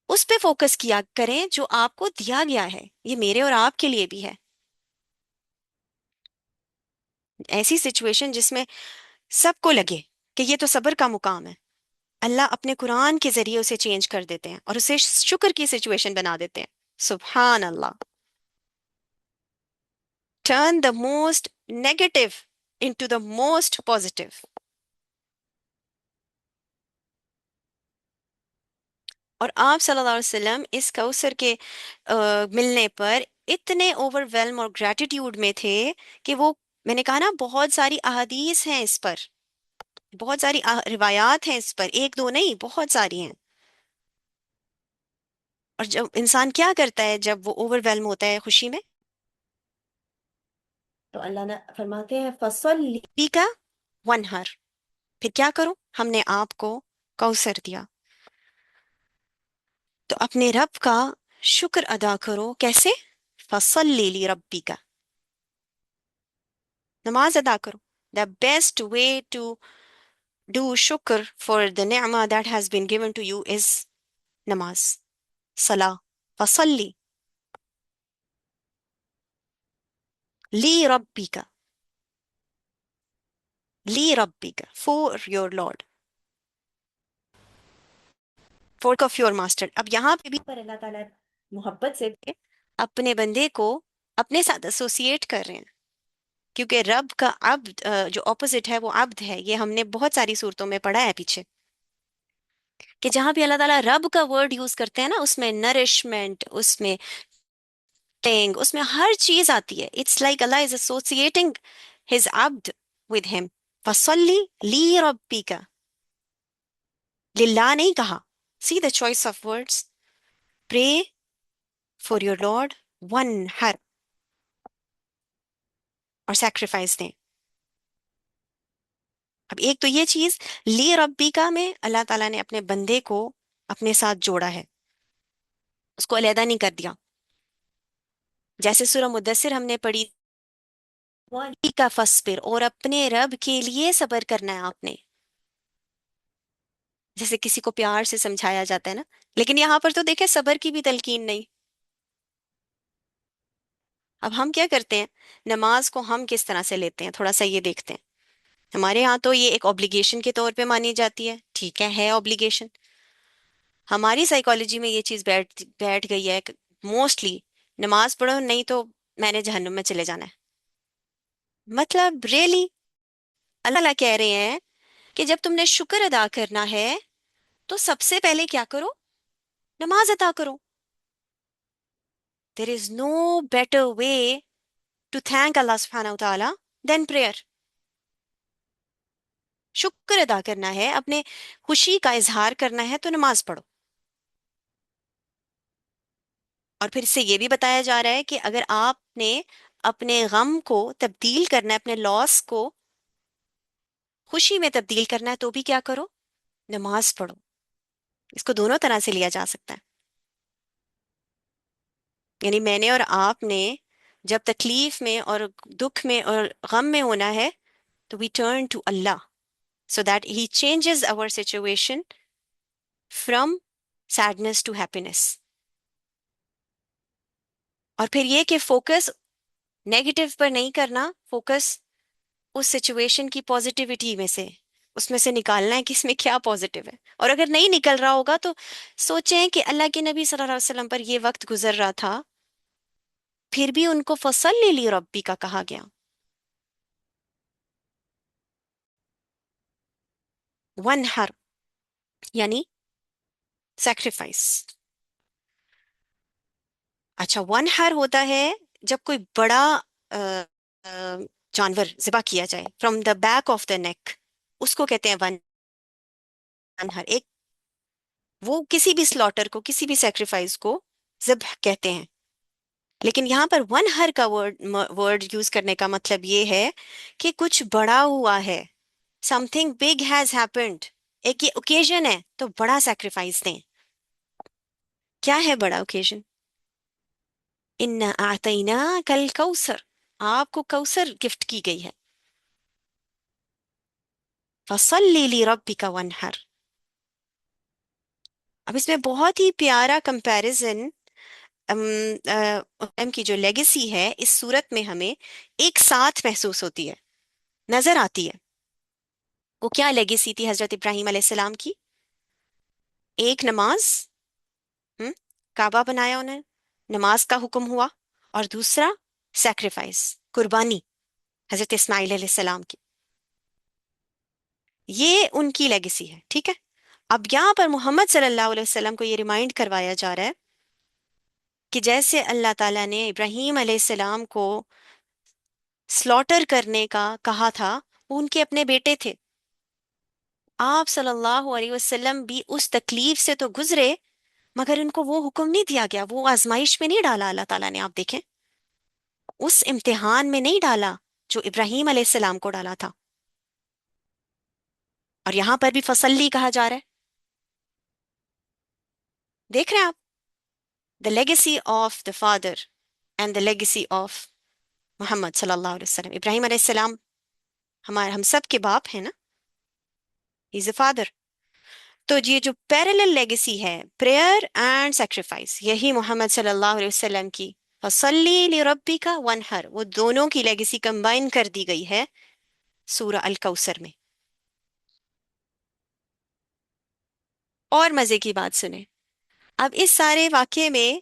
Speaker 1: اس پہ فوکس کیا کریں جو آپ کو دیا گیا ہے، یہ میرے اور آپ کے لیے بھی ہے۔ ایسی سچویشن جس میں سب کو لگے کہ یہ تو صبر کا مقام ہے، اللہ اپنے قرآن کے ذریعے اسے چینج کر دیتے ہیں اور اسے شکر کی سچویشن بنا دیتے ہیں۔ سبحان اللہ، turn the most negative into the most positive۔ اور آپ صلی اللہ علیہ وسلم اس کوثر کے ملنے پر اتنے اوور ویلم اور گریٹیٹیوڈ میں تھے کہ وہ، میں نے کہا نا بہت ساری احادیث ہیں اس پر، بہت ساری روایات ہیں اس پر، ایک دو نہیں، بہت ساری ہیں۔ اور جب انسان کیا کرتا ہے جب وہ اوور ویلم ہوتا ہے خوشی میں، تو اللہ نے فرماتے ہیں فَصَلِّ کا وَانْحَرْ، پھر کیا کرو؟ ہم نے آپ کو کوثر دیا، تو اپنے رب کا شکر ادا کرو، کیسے؟ فَصَلِّ لِرَبِّكَ، نماز ادا کرو۔ The best way to do shukr for the ni'mah that has been given to you is namaz, salah، فَصَلِّ لِرَبِّكَ، لِرَبِّكَ for your Lord، for of your master۔ اب یہاں پہ بھی پر اللہ تعالیٰ محبت سے اپنے بندے کو اپنے ساتھ ایسوسیٹ کر رہے ہیں، کیونکہ رب کا عبد جو اپوزٹ ہے وہ عبد ہے، یہ ہم نے بہت ساری صورتوں میں پڑھا ہے پیچھے، کہ جہاں بھی اللہ تعالیٰ رب کا ورڈ یوز کرتے ہیں نا، اس میں نرشمنٹ، اس میں ٹینگ، اس میں ہر چیز آتی ہے۔ اٹس لائک اللہ is associating his abd with him. فَصَلِّ لِرَبِّكَ. للہ نہیں کہا. See the choice of words. Pray for your Lord. وَانْحَرْ, اور sacrifice دیں. اب ایک تو یہ چیز لی ربی کا میں اللہ تعالیٰ نے اپنے بندے کو اپنے ساتھ جوڑا ہے، اس کو علیحدہ نہیں کر دیا. جیسے سورہ مدثر ہم نے پڑھی، وَلِی کا فَاصْبِرْ، اور اپنے رب کے لیے صبر کرنا ہے آپ نے. جیسے کسی کو پیار سے سمجھایا جاتا ہے نا، لیکن یہاں پر تو دیکھیں صبر کی بھی تلقین نہیں. اب ہم کیا کرتے ہیں، نماز کو ہم کس طرح سے لیتے ہیں تھوڑا سا یہ دیکھتے ہیں. ہمارے ہاں تو یہ ایک obligation کے طور پہ مانی جاتی ہے. ٹھیک ہے obligation. ہماری سائیکالوجی میں یہ چیز بیٹھ گئی ہے کہ موسٹلی نماز پڑھو نہیں تو میں نے جہنم میں چلے جانا ہے. مطلب ریئلی اللہ تعالیٰ کہہ رہے ہیں کہ جب تم نے شکر ادا کرنا ہے تو سب سے پہلے کیا کرو، نماز ادا کرو. There is no better way to thank Allah subhanahu wa ta'ala than prayer. شکر ادا کرنا ہے، اپنے خوشی کا اظہار کرنا ہے تو نماز پڑھو. اور پھر اس سے یہ بھی بتایا جا رہا ہے کہ اگر آپ نے اپنے غم کو تبدیل کرنا ہے، اپنے لاس کو خوشی میں تبدیل کرنا ہے تو بھی کیا کرو، نماز پڑھو. اس کو دونوں طرح سے لیا جا سکتا ہے. یعنی میں نے اور آپ نے جب تکلیف میں اور دکھ میں اور غم میں ہونا ہے تو we turn to Allah so that He changes our situation from sadness to happiness. اور پھر یہ کہ فوکس نیگیٹو پر نہیں کرنا، فوکس اس سچویشن کی پازیٹیوٹی میں سے، اس میں سے نکالنا ہے کہ اس میں کیا پازیٹیو ہے. اور اگر نہیں نکل رہا ہوگا تو سوچیں کہ اللہ کے نبی صلی اللہ علیہ وسلم پر یہ وقت گزر رہا تھا، پھر بھی ان کو فصلی لی ربی کا کہا گیا. ونہر یعنی سیکریفائس. اچھا، ونہر ہوتا ہے جب کوئی بڑا جانور ذبح کیا جائے from the back of the neck, اس کو کہتے ہیں ونہر. ایک وہ کسی بھی سلاٹر کو، کسی بھی سیکریفائس کو ذبح کہتے ہیں. لیکن یہاں پر ون ہر کا ورڈ یوز کرنے کا مطلب یہ ہے کہ کچھ بڑا ہوا ہے، some thing big has happened. ایک یہ اوکیزن ہے تو بڑا سیکریفائس دیں. کیا ہے بڑا اوکیزن؟ انا اعطیناک الکوثر، آپ کو کوثر گفٹ کی گئی ہے. فصلی لربک وانحر. اب اس میں بہت ہی پیارا کمپیریزن کی جو لیگیسی ہے اس صورت میں ہمیں ایک ساتھ محسوس ہوتی ہے، نظر آتی ہے. وہ کیا لیگیسی تھی حضرت ابراہیم علیہ السلام کی؟ ایک نماز، کعبہ بنایا انہیں، نماز کا حکم ہوا. اور دوسرا سیکریفائس، قربانی حضرت اسماعیل علیہ السلام کی. یہ ان کی لیگیسی ہے. ٹھیک ہے، اب یہاں پر محمد صلی اللہ علیہ وسلم کو یہ ریمائنڈ کروایا جا رہا ہے کہ جیسے اللہ تعالیٰ نے ابراہیم علیہ السلام کو سلاٹر کرنے کا کہا تھا، وہ ان کے اپنے بیٹے تھے. آپ صلی اللہ علیہ وسلم بھی اس تکلیف سے تو گزرے، مگر ان کو وہ حکم نہیں دیا گیا، وہ آزمائش میں نہیں ڈالا اللہ تعالیٰ نے. آپ دیکھیں اس امتحان میں نہیں ڈالا جو ابراہیم علیہ السلام کو ڈالا تھا. اور یہاں پر بھی فصلی کہا جا رہا ہے. دیکھ رہے ہیں آپ، the legacy of the father and the legacy of Muhammad صلی اللہ علیہ وسلم. ابراہیم علیہ السلام ہم سب کے باپ ہیں نا، ہی از اے فادر. تو یہ جو پیرالل لیگیسی ہے، پریئر اینڈ سیکریفائس، یہی محمد صلی اللہ علیہ وسلم کی فصلی لربک وانحر، وہ دونوں کی لیگیسی کمبائن کر دی گئی ہے سورہ الکوثر میں. اور مزے کی بات سنیں، اب اس سارے واقعے میں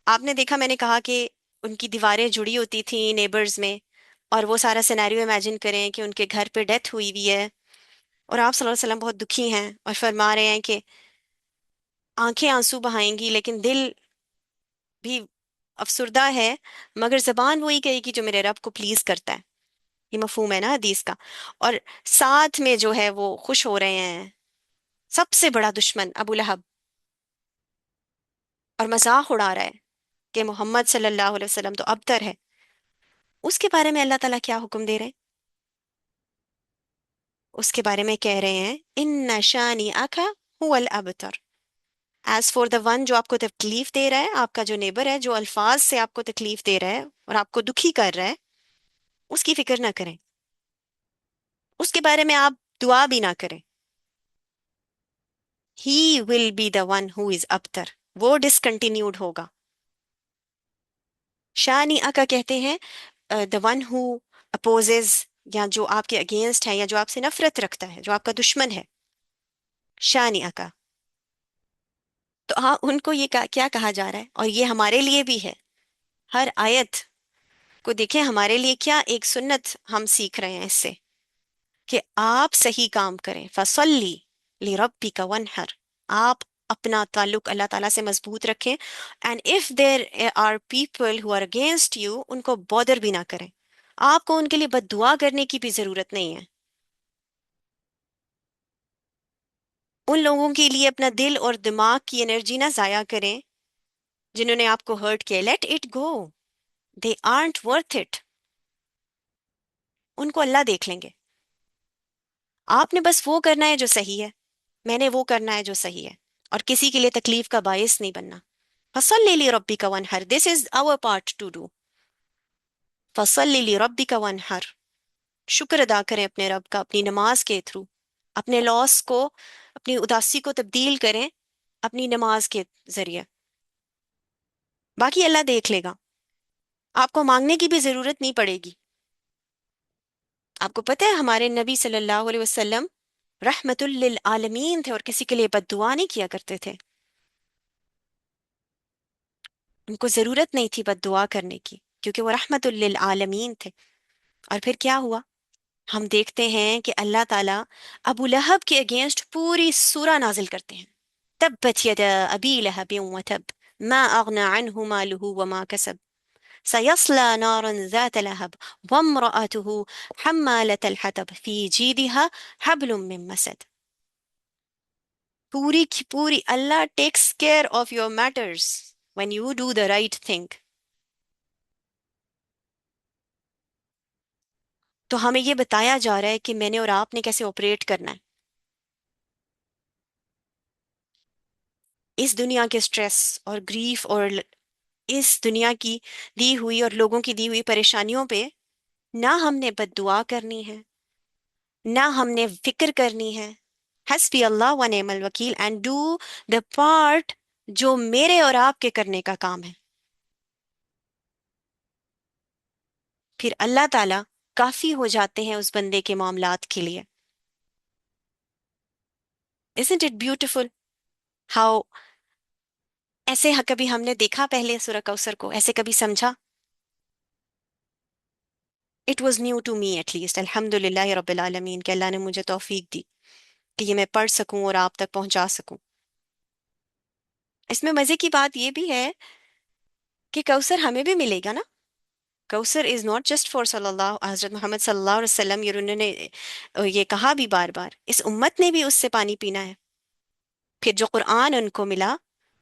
Speaker 1: آپ نے دیکھا، میں نے کہا کہ ان کی دیواریں جڑی ہوتی تھیں نیبرز میں، اور وہ سارا سینیریو امیجن کریں کہ ان کے گھر پہ ڈیتھ ہوئی ہوئی ہے اور آپ صلی اللہ علیہ وسلم بہت دکھی ہیں اور فرما رہے ہیں کہ آنکھیں آنسو بہائیں گی لیکن دل بھی افسردہ ہے، مگر زبان وہی کہے گی جو میرے رب کو پلیز کرتا ہے. یہ مفہوم ہے نا حدیث کا. اور ساتھ میں جو ہے وہ خوش ہو رہے ہیں سب سے بڑا دشمن ابو لہب، اور مذاق اڑا رہا ہے کہ محمد صلی اللہ علیہ وسلم تو ابتر ہے. اس کے بارے میں اللہ تعالیٰ کیا حکم دے رہے ہیں؟ اس کے بارے میں کہہ رہے ہیں ان شانی اکا هو الابتر. ایز فار دا ون جو آپ کو تکلیف دے رہا ہے، آپ کا جو نیبر ہے، جو الفاظ سے آپ کو تکلیف دے رہا ہے اور آپ کو دکھی کر رہا ہے، اس کی فکر نہ کریں، اس کے بارے میں آپ دعا بھی نہ کریں. ہی ول بی دا ون ہو از ابتر، وہ ڈسکنٹینیوڈ ہوگا. شانی اکا کہتے ہیں دا ون ہو اپوزز، یا جو آپ کے اگینسٹ ہے، یا جو آپ سے نفرت رکھتا ہے، جو آپ کا دشمن ہے. شانی اکا. تو ہاں ان کو یہ کیا کہا جا رہا ہے، اور یہ ہمارے لیے بھی ہے. ہر آیت کو دیکھیں، ہمارے لیے کیا ایک سنت ہم سیکھ رہے ہیں اس سے، کہ آپ صحیح کام کریں. فصلی لربک ونحر، آپ اپنا تعلق اللہ تعالیٰ سے مضبوط رکھیں. And if there are people who are against you, ان کو بودر بھی نہ کریں. آپ کو ان کے لیے بد دعا کرنے کی بھی ضرورت نہیں ہے. ان لوگوں کے لیے اپنا دل اور دماغ کی انرجی نہ ضائع کریں جنہوں نے آپ کو ہرٹ کیا. Let it go, they aren't worth it. ان کو اللہ دیکھ لیں گے. آپ نے بس وہ کرنا ہے جو صحیح ہے، میں نے وہ کرنا ہے جو صحیح ہے، اور کسی کے لیے تکلیف کا باعث نہیں بننا. فصلی لربک وانحر، دس از our part to do. فصلی لربک وانحر، شکر ادا کریں اپنے رب کا اپنی نماز کے تھرو. اپنے لاس کو، اپنی اداسی کو تبدیل کریں اپنی نماز کے ذریعے. باقی اللہ دیکھ لے گا، آپ کو مانگنے کی بھی ضرورت نہیں پڑے گی. آپ کو پتہ ہے ہمارے نبی صلی اللہ علیہ وسلم رحمت للعالمین تھے، اور کسی کے لیے بد دعا نہیں کیا کرتے تھے. ان کو ضرورت نہیں تھی بد دعا کرنے کی، کیونکہ وہ رحمت للعالمین تھے. اور پھر کیا ہوا؟ ہم دیکھتے ہیں کہ اللہ تعالیٰ ابو لہب کے اگینسٹ پوری سورہ نازل کرتے ہیں. تبت یدا ابی لہب وتب ما اغنى عنه ماله وما كسب سيصلى نارا ذات لهب وامرأته حمالة الحطب في جيدها حبل من مسد. پوری کی پوری اللہ takes care of your matters when you do the right thing. تو ہمیں یہ بتایا جا رہا ہے کہ میں نے اور آپ نے کیسے آپریٹ کرنا ہے. اس دنیا کے سٹریس اور گریف اور اس دنیا کی دی ہوئی اور لوگوں کی دی ہوئی پریشانیوں پہ نہ ہم نے بد دعا کرنی ہے، نہ ہم نے فکر کرنی ہے. حسبی اللہ و نعم الوکیل، اینڈ ڈو دا پارٹ جو میرے اور آپ کے کرنے کا کام ہے. پھر اللہ تعالیٰ کافی ہو جاتے ہیں اس بندے کے معاملات کے لیے. Isn't it beautiful how ایسے کبھی ہم نے دیکھا پہلے سورہ کوثر کو، ایسے کبھی سمجھا؟ It was new to me at least. الحمد للہ رب العالمین کہ اللہ نے مجھے توفیق دی کہ یہ میں پڑھ سکوں اور آپ تک پہنچا سکوں. اس میں مزے کی بات یہ بھی ہے کہ کوثر ہمیں بھی ملے گا نا. کوثر از ناٹ جسٹ فار صلی اللہ حضرت محمد صلی اللہ علیہ وسلم، یہ انہوں نے یہ کہا بھی بار بار، اس امت نے بھی اس سے پانی پینا ہے. پھر جو قرآن ان کو ملا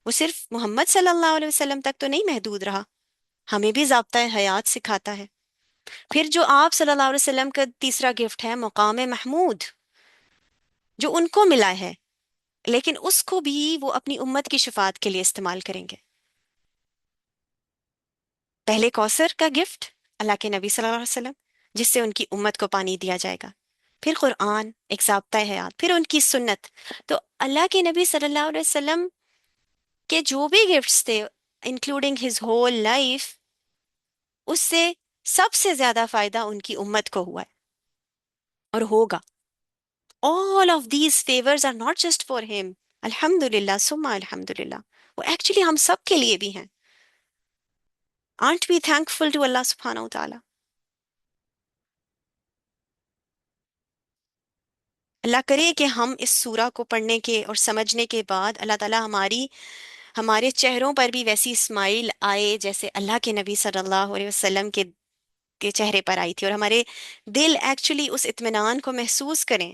Speaker 1: وہ صرف محمد صلی اللہ علیہ وسلم تک تو نہیں محدود رہا، ہمیں بھی ضابطۂ حیات سکھاتا ہے. پھر جو آپ صلی اللہ علیہ وسلم کا تیسرا گفٹ ہے مقام محمود، جو ان کو ملا ہے، لیکن اس کو بھی وہ اپنی امت کی شفاعت کے لیے استعمال کریں گے. پہلے کوثر کا گفٹ اللہ کے نبی صلی اللہ علیہ وسلم، جس سے ان کی امت کو پانی دیا جائے گا. پھر قرآن، ایک ضابطۂ حیات، پھر ان کی سنت. تو اللہ کے نبی صلی اللہ علیہ وسلم کے جو بھی گفٹس تھے انکلوڈنگ ہز ہول لائف، اس سے سب سے زیادہ فائدہ ان کی امت کو ہوا ہے اور ہوگا. all of these favors are not just for him. الحمد للہ ثم الحمد للہ، وہ ایکچولی ہم سب کے لیے بھی ہیں. aren't we thankful to اللہ سبحانہ وتعالی؟ اللہ کرے کہ ہم اس سورہ کو پڑھنے کے اور سمجھنے کے بعد اللہ تعالیٰ ہمارے چہروں پر بھی ویسی اسمائل آئے جیسے اللہ کے نبی صلی اللہ علیہ وسلم کے के चेहरे पर आई थी, और हमारे दिल एक्चुअली उस इत्मीनान को महसूस करें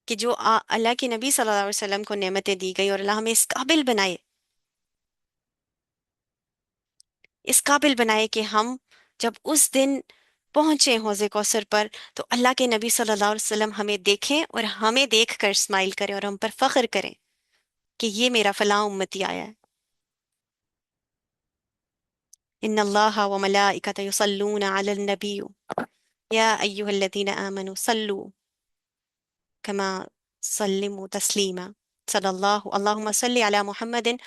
Speaker 1: कि जो अल्लाह के नबी सल्लल्लाहु अलैहि वसल्लम को नेमतें दी गई, और अल्लाह हमें इस काबिल बनाए कि हम जब उस दिन पहुंचे हौजे कौसर पर, तो अल्लाह के नबी सल्लल्लाहु अलैहि वसल्लम हमें देखें और हमें देखकर स्माइल करें और हम पर फख्र करें कि ये मेरा फलां उम्मती आया है। इन्नल्लाहा व मलाइकतहु युसल्लूना अलन नबी या अय्युहल्लज़ीना आमनू सल्लु कमा सल्लिमु तस्लीमा सल्लल्लाहु अल्लाहुम्मा सल्लि अला मुहम्मदिन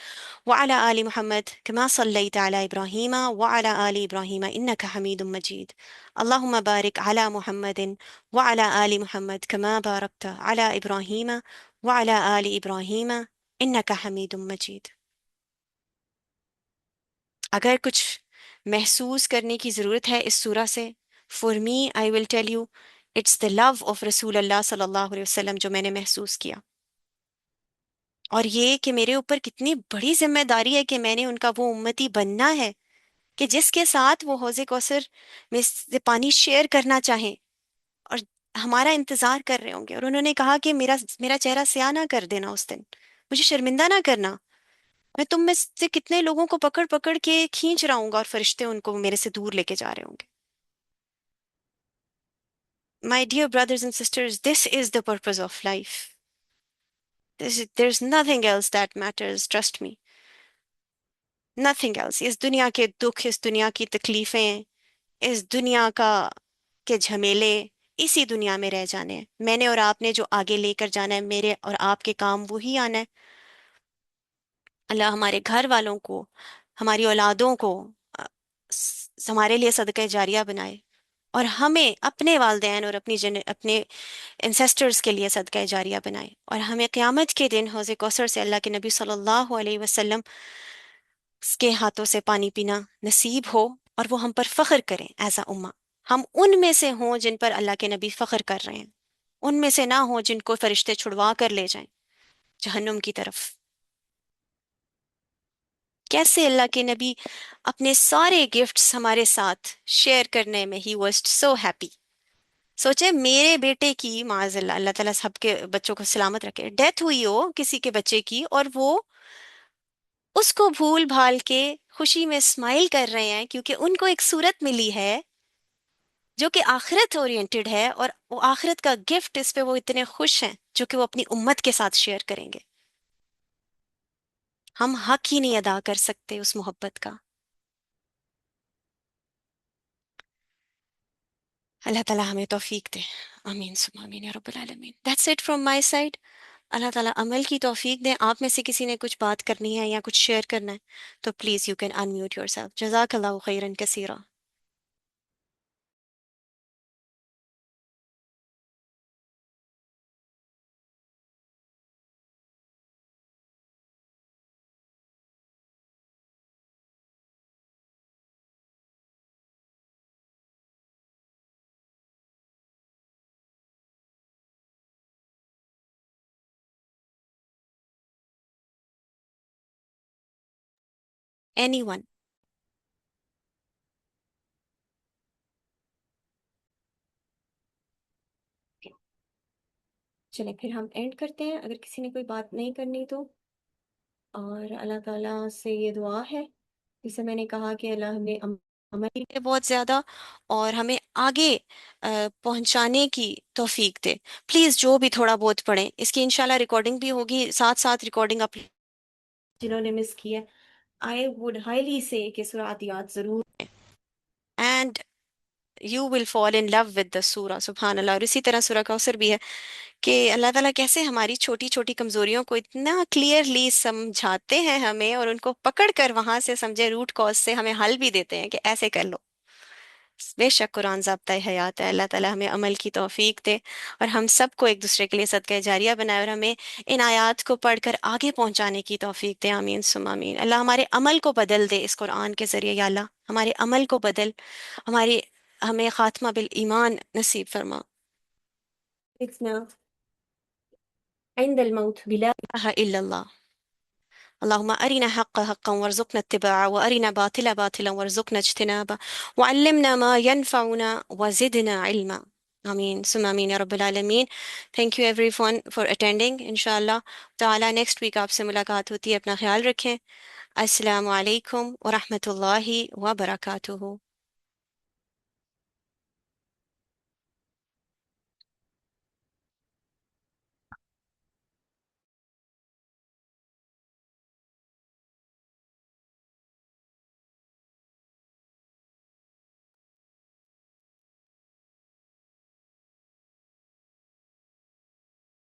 Speaker 1: वअला आलि मुहम्मद कमा सल्लैता अला इब्राहीम वअला आलि इब्राहीम इन्नका हमीदुम मजीद। अल्लाहुम्मा बारिक अला मुहम्मदिन वअला आलि मुहम्मद कमा बारकता अला इब्राहीम वअला आलि इब्राहीम इन्नका हमीदुम मजीद। अगर कुछ महसूस करने की ज़रूरत है इस सूरा से, for me I will tell you, it's the love of रसूल अल्लाह सल्लल्लाहु अलैहि वसल्लम जो मैंने महसूस किया। और ये कि मेरे ऊपर कितनी बड़ी जिम्मेदारी है कि मैंने उनका वो उम्मती बनना है कि जिसके साथ वो हौज़े कौसर में से पानी शेयर करना चाहें और हमारा इंतजार कर रहे होंगे। और उन्होंने कहा कि मेरा मेरा चेहरा स्याह ना कर देना उस दिन, मुझे शर्मिंदा ना करना। मैं तुम में से कितने लोगों को पकड़ पकड़ के खींच रहा हूंगा और फरिश्ते उनको मेरे से दूर लेके जा रहे होंगे। My dear brothers and sisters, this is the purpose of life. There's nothing else that matters, trust me. Nothing else. इस दुनिया के दुख, इस दुनिया की तकलीफें, इस दुनिया का के झमेले इसी दुनिया में रह जाने हैं। मैंने और आपने जो आगे लेकर जाना है, मेरे और आपके काम वही आना है। अल्लाह हमारे घर वालों को, हमारी औलादों को हमारे लिए सदका जारिया बनाए, और हमें अपने वालदैन और अपने इंसेस्टर्स के लिए सदका जारिया बनाए, और हमें क़यामत के दिन हौज़ कौसर से अल्लाह के नबी सल्लल्लाहु अलैहि वसल्लम के हाथों से पानी पीना नसीब हो, और वो हम पर फख्र करें एज अ उम्मा। हम उनमें से हों जिन पर अल्लाह के नबी फख्र कर रहे हैं, उनमें से ना हो जिनको फरिश्ते छुड़वा कर ले जाएं जहन्नुम की तरफ। कैसे अल्लाह के नबी अपने सारे गिफ्ट्स हमारे साथ शेयर करने में ही वाज सो हैप्पी। सोचे मेरे बेटे की माज़अल्लाह, अल्लाह ताला सबके बच्चों को सलामत रखे, डेथ हुई हो किसी के बच्चे की, और वो उसको भूल भाल के खुशी में स्माइल कर रहे हैं क्योंकि उनको एक सूरत मिली है जो कि आखिरत ओरिएंटेड है, और वो आखिरत का गिफ्ट, इस पे वो इतने खुश हैं जो कि वो अपनी उम्मत के साथ शेयर करेंगे। हम हक ही नहीं अदा कर सकते उस मोहब्बत का। अल्लाह ताला हमें तौफीक दे। आमीन सुम्मा आमीन या रब्बल आलमीन। That's it from my side. अल्लाह ताला अमल की तौफीक दे। आप में से किसी ने कुछ बात करनी है या कुछ शेयर करना है तो please you can unmute yourself. जज़ाकल्लाहु खैरन कसीरा। एनीवन। चले फिर हम एंड करते हैं, अगर किसी ने कोई बात नहीं करनी तो। और अल्लाह ताला से ये दुआ है, जिसे मैंने कहा कि अल्लाह हमें अमल के बहुत ज्यादा और हमें आगे पहुंचाने की तौफीक दे। प्लीज जो भी थोड़ा बहुत पढ़ें, इसकी इंशाल्लाह रिकॉर्डिंग भी होगी, साथ साथ रिकॉर्डिंग आप जिन्होंने मिस की है, आई वुड हाईली से कि सूरत याद जरूर, and you will fall in love with the सूरा। सुभान अल्लाह। और इसी तरह सूरा कौसर भी है कि अल्लाह ताला कैसे हमारी छोटी छोटी कमजोरियों को इतना क्लियरली समझाते हैं हमें, और उनको पकड़ कर वहां से समझे रूट कॉज से हमें हल भी देते हैं कि ऐसे कर लो। बेशक कुरान ज़ाब्ता हयात है। अल्लाह ताला हमें अमल की तौफीक दे, और हम सबको एक दूसरे के लिए सदका जारिया बनाए, और हमें इन आयात को पढ़कर आगे पहुंचाने की तौफीक दे। आमीन सुम्मा आमीन। अल्लाह हमारे अमल को बदल दे इस कुरान के जरिए। या अल्लाह हमारे अमल को बदल, हमारी हमें खात्मा बिल ईमान नसीब फरमा। इतना इंदल मौत बिला इलाहा इल्लल्लाह। اللهم أرنا حق حقا وارزقنا اتباعه وأرنا باطلا باطلا وارزقنا اجتنابه وعلمنا ما ينفعنا وزدنا علما. آمين ثم آمين يا رب العالمين. Thank you everyone for attending. इंशाल्लाह ताला next week आपसे मुलाकात होती है. अपना ख्याल रखें. अस्सलामु अलैकुम व रहमतुल्लाहि व बरकातुहू.